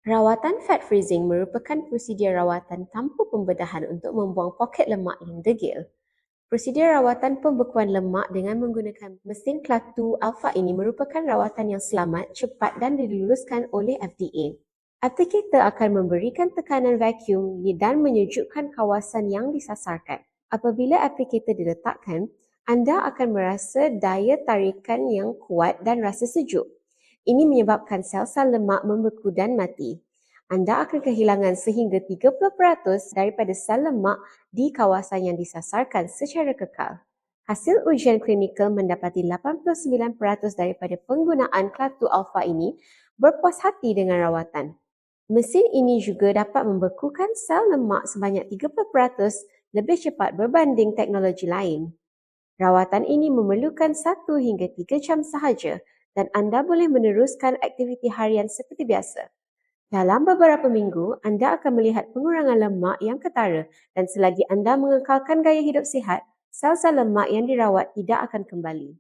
Rawatan fat freezing merupakan prosedur rawatan tanpa pembedahan untuk membuang poket lemak yang degil. Prosedur rawatan pembekuan lemak dengan menggunakan mesin kelatu alfa ini merupakan rawatan yang selamat, cepat dan diluluskan oleh FDA. Aplikator akan memberikan tekanan vacuum dan menyejukkan kawasan yang disasarkan. Apabila aplikator diletakkan, anda akan merasa daya tarikan yang kuat dan rasa sejuk. Ini menyebabkan sel-sel lemak membeku dan mati. Anda akan kehilangan sehingga 30% daripada sel lemak di kawasan yang disasarkan secara kekal. Hasil ujian klinikal mendapati 89% daripada penggunaan kelatu alfa ini berpuas hati dengan rawatan. Mesin ini juga dapat membekukan sel lemak sebanyak 30% lebih cepat berbanding teknologi lain. Rawatan ini memerlukan 1 hingga 3 jam sahaja dan anda boleh meneruskan aktiviti harian seperti biasa. Dalam beberapa minggu, anda akan melihat pengurangan lemak yang ketara dan selagi anda mengekalkan gaya hidup sihat, sel-sel lemak yang dirawat tidak akan kembali.